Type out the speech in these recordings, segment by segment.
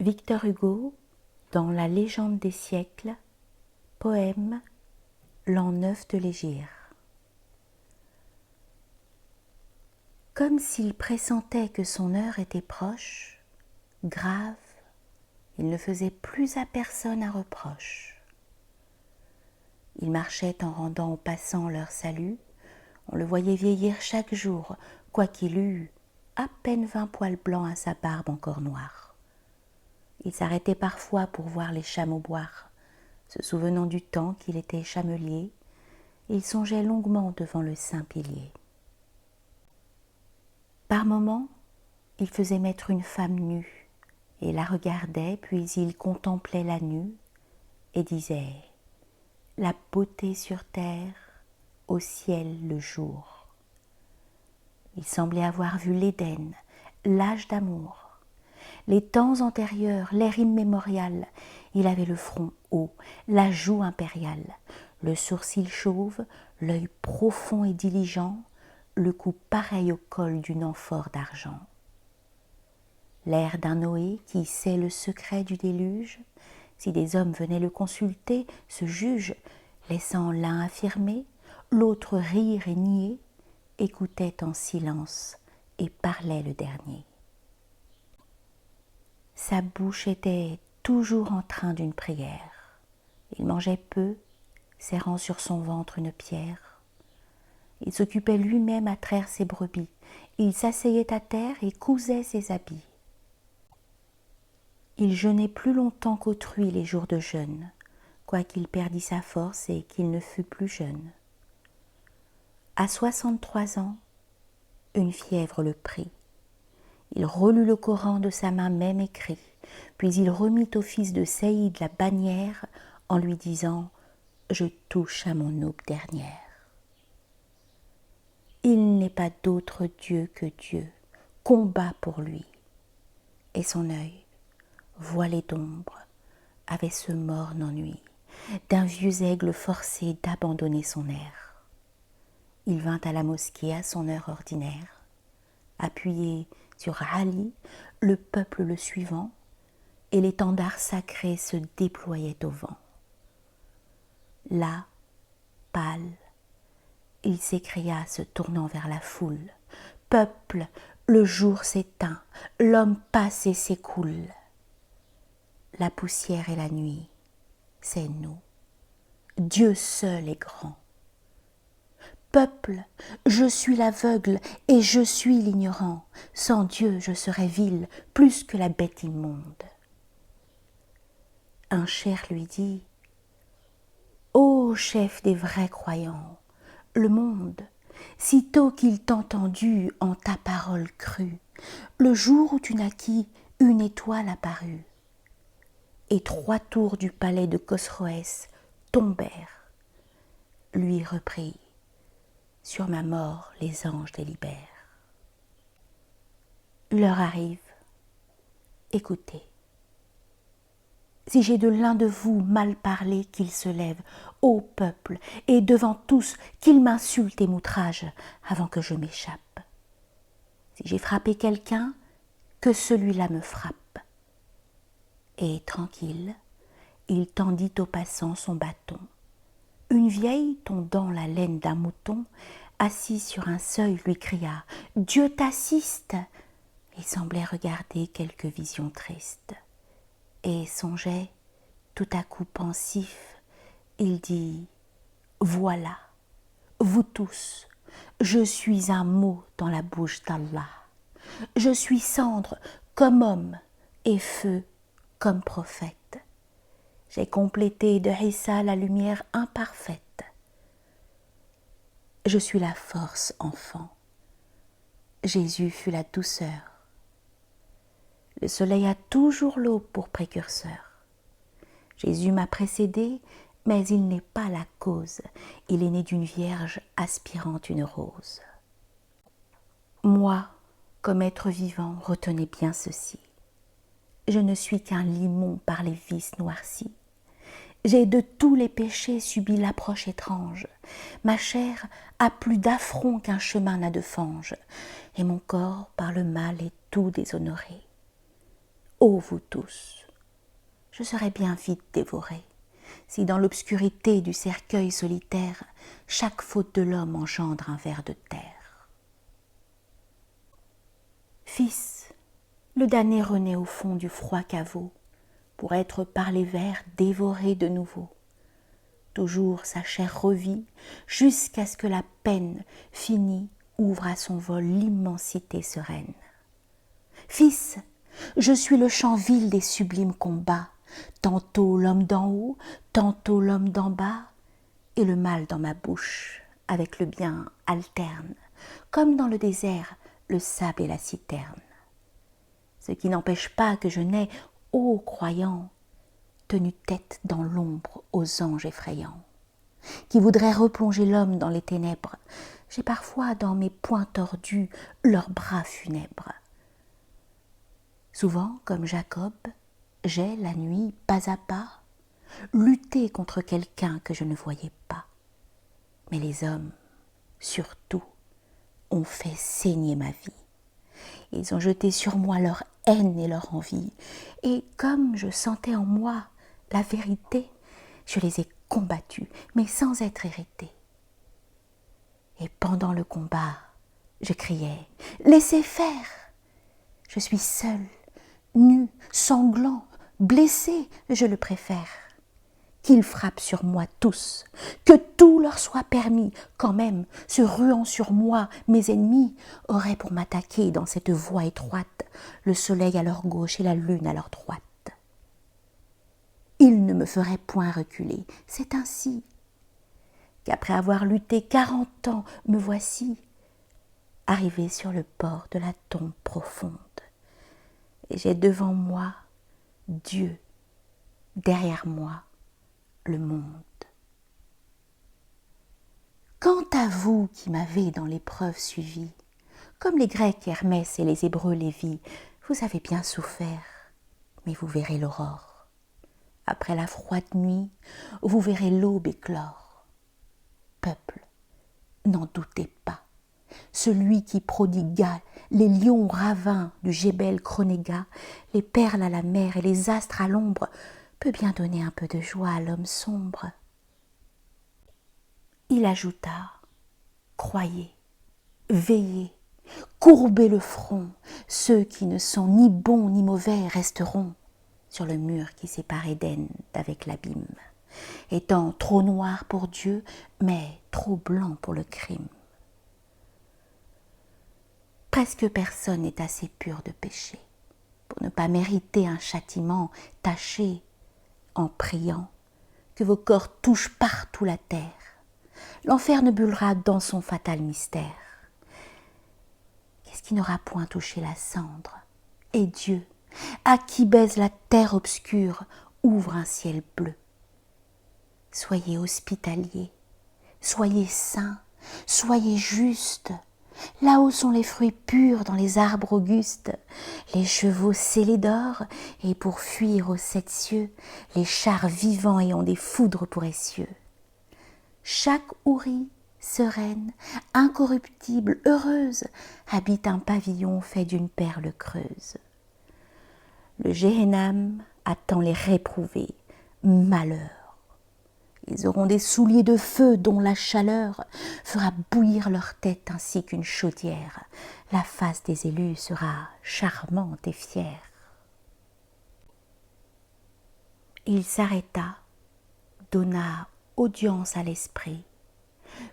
Victor Hugo, dans La légende des siècles, poème L'an 9 de l'Hégire. Comme s'il pressentait que son heure était proche, grave, il ne faisait plus à personne un reproche. Il marchait en rendant aux passants leur salut, on le voyait vieillir chaque jour, quoiqu'il eût à peine 20 poils blancs à sa barbe encore noire. Il s'arrêtait parfois pour voir les chameaux boire. Se souvenant du temps qu'il était chamelier, il songeait longuement devant le saint pilier. Par moments, il faisait mettre une femme nue, et la regardait, puis il contemplait la nue, et disait « La beauté sur terre, au ciel le jour ». Il semblait avoir vu l'Éden, l'âge d'amour. Les temps antérieurs, l'ère immémoriale, il avait le front haut, la joue impériale, le sourcil chauve, l'œil profond et diligent, le cou pareil au col d'une amphore d'argent. L'air d'un Noé qui sait le secret du déluge, si des hommes venaient le consulter, se juge, laissant l'un affirmer, l'autre rire et nier, écoutait en silence et parlait le dernier. Sa bouche était toujours empreinte d'une prière. Il mangeait peu, serrant sur son ventre une pierre. Il s'occupait lui-même à traire ses brebis. Il s'asseyait à terre et cousait ses habits. Il jeûnait plus longtemps qu'autrui les jours de jeûne, quoiqu'il perdît sa force et qu'il ne fût plus jeune. À 63 ans, une fièvre le prit. Il relut le Coran de sa main même écrit, puis il remit au fils de Saïd la bannière en lui disant « Je touche à mon aube dernière ». Il n'est pas d'autre Dieu que Dieu, combat pour lui. Et son œil, voilé d'ombre, avait ce morne ennui d'un vieux aigle forcé d'abandonner son air. Il vint à la mosquée à son heure ordinaire, appuyé sur Ali, le peuple le suivant, et l'étendard sacré se déployait au vent. Là, pâle, il s'écria se tournant vers la foule « Peuple, le jour s'éteint, l'homme passe et s'écoule. La poussière et la nuit, c'est nous. Dieu seul est grand. Peuple, je suis l'aveugle et je suis l'ignorant. Sans Dieu, je serais vil, plus que la bête immonde. » Un cher lui dit « Ô chef des vrais croyants, le monde, sitôt qu'il t'entendut en ta parole crue, le jour où tu naquis, une étoile apparut, et 3 tours du palais de Khosroès tombèrent. Lui reprit, sur ma mort les anges délibèrent. L'heure arrive, écoutez. Si j'ai de l'un de vous mal parlé, qu'il se lève, ô peuple, et devant tous, qu'il m'insulte et m'outrage, avant que je m'échappe. Si j'ai frappé quelqu'un, que celui-là me frappe. Et tranquille, il tendit aux passants son bâton. Une vieille, tondant la laine d'un mouton, assise sur un seuil, lui cria « Dieu t'assiste !» Il semblait regarder quelque vision triste. Et songeait, tout à coup pensif, il dit « Voilà, vous tous, je suis un mot dans la bouche d'Allah. Je suis cendre comme homme et feu comme prophète. J'ai complété de Issa la lumière imparfaite. Je suis la force, enfant. Jésus fut la douceur. Le soleil a toujours l'aube pour précurseur. Jésus m'a précédé, mais il n'est pas la cause. Il est né d'une vierge aspirant une rose. Moi, comme être vivant, retenez bien ceci. Je ne suis qu'un limon par les vices noircis. J'ai de tous les péchés subi l'approche étrange. Ma chair a plus d'affront qu'un chemin n'a de fange, et mon corps par le mal est tout déshonoré. ô vous tous, je serais bien vite dévoré, si dans l'obscurité du cercueil solitaire, chaque faute de l'homme engendre un ver de terre. Fils, le damné renaît au fond du froid caveau, pour être par les vers dévoré de nouveau. Toujours sa chair revit, jusqu'à ce que la peine finie ouvre à son vol l'immensité sereine. Fils, je suis le chant vil des sublimes combats, tantôt l'homme d'en haut, tantôt l'homme d'en bas, et le mal dans ma bouche, avec le bien alterne, comme dans le désert le sable et la citerne. Ce qui n'empêche pas que je n'ai, ô croyant, tenu tête dans l'ombre aux anges effrayants, qui voudraient replonger l'homme dans les ténèbres. J'ai parfois dans mes poings tordus leurs bras funèbres. Souvent, comme Jacob, j'ai, la nuit, pas à pas, lutté contre quelqu'un que je ne voyais pas. Mais les hommes, surtout, ont fait saigner ma vie. Ils ont jeté sur moi leur haine et leur envie. Et comme je sentais en moi la vérité, je les ai combattus, mais sans être irrité. Et pendant le combat, je criais « Laissez faire !» Je suis seul, nu, sanglant, blessé, je le préfère. Qu'ils frappent sur moi tous, que tout leur soit permis, quand même, se ruant sur moi, mes ennemis auraient pour m'attaquer dans cette voie étroite, le soleil à leur gauche et la lune à leur droite. Ils ne me feraient point reculer, c'est ainsi qu'après avoir lutté 40 ans, me voici, arrivé sur le bord de la tombe profonde. Et j'ai devant moi Dieu, derrière moi le monde. Quant à vous qui m'avez dans l'épreuve suivi, comme les Grecs Hermès et les Hébreux Lévi, vous avez bien souffert, mais vous verrez l'aurore. Après la froide nuit, vous verrez l'aube éclore. Peuple, n'en doutez pas, celui qui prodigua les lions ravins du Jébel Chronéga, les perles à la mer et les astres à l'ombre, peut bien donner un peu de joie à l'homme sombre. Il ajouta « Croyez, veillez, courbez le front, ceux qui ne sont ni bons ni mauvais resteront sur le mur qui sépare Éden d'avec l'abîme, étant trop noir pour Dieu, mais trop blanc pour le crime. Presque personne n'est assez pur de péché pour ne pas mériter un châtiment. Tâchez, en priant, que vos corps touchent partout la terre. L'enfer ne bullera dans son fatal mystère. Qu'est-ce qui n'aura point touché la cendre? Et Dieu, à qui baise la terre obscure, ouvre un ciel bleu. Soyez hospitaliers, soyez saints, soyez justes. Là-haut sont les fruits purs dans les arbres augustes, les chevaux scellés d'or, et pour fuir aux 7 cieux, les chars vivants ayant des foudres pour essieux. Chaque hourie, sereine, incorruptible, heureuse, habite un pavillon fait d'une perle creuse. Le Gehenam attend les réprouvés, malheur. Ils auront des souliers de feu dont la chaleur fera bouillir leur tête ainsi qu'une chaudière. La face des élus sera charmante et fière. Il s'arrêta, donna audience à l'esprit,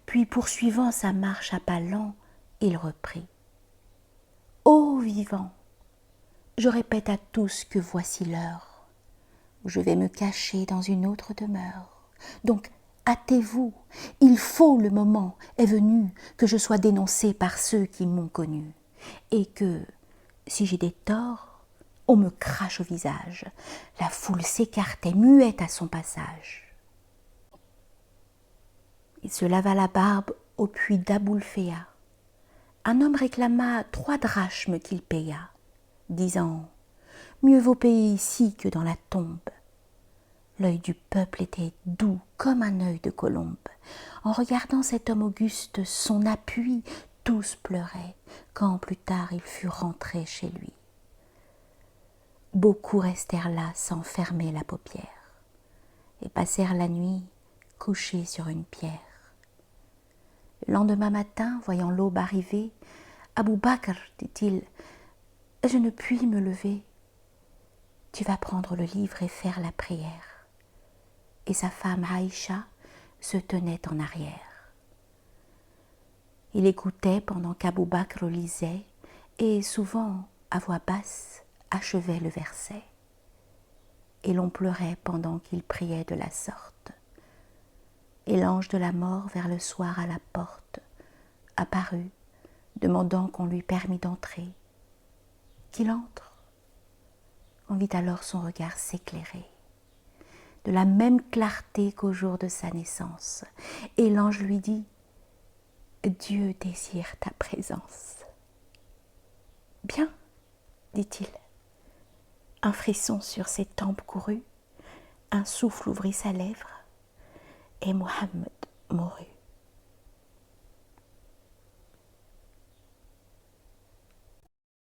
puis poursuivant sa marche à pas lents, il reprit. Ô vivants, je répète à tous que voici l'heure où je vais me cacher dans une autre demeure. Donc, hâtez-vous, il faut, le moment est venu que je sois dénoncé par ceux qui m'ont connu, et que, si j'ai des torts, on me crache au visage. La foule s'écartait, muette à son passage. Il se lava la barbe au puits d'Aboulphéa. Un homme réclama 3 drachmes qu'il paya, disant « Mieux vaut payer ici que dans la tombe ». L'œil du peuple était doux comme un œil de colombe. En regardant cet homme auguste, son appui, tous pleuraient, quand plus tard il fut rentré chez lui. Beaucoup restèrent là sans fermer la paupière et passèrent la nuit couchés sur une pierre. Le lendemain matin, voyant l'aube arriver, Abou Bakr, dit-il, « Je ne puis me lever. Tu vas prendre le livre et faire la prière. » Et sa femme Aïcha se tenait en arrière. Il écoutait pendant qu'Abou Bakr lisait et souvent, à voix basse, achevait le verset. Et l'on pleurait pendant qu'il priait de la sorte. Et l'ange de la mort, vers le soir à la porte, apparut, demandant qu'on lui permît d'entrer. Qu'il entre. On vit alors son regard s'éclairer, de la même clarté qu'au jour de sa naissance. Et l'ange lui dit, « Dieu désire ta présence. » « Bien, dit-il. Un frisson sur ses tempes courut, un souffle ouvrit sa lèvre, et Mohammed mourut.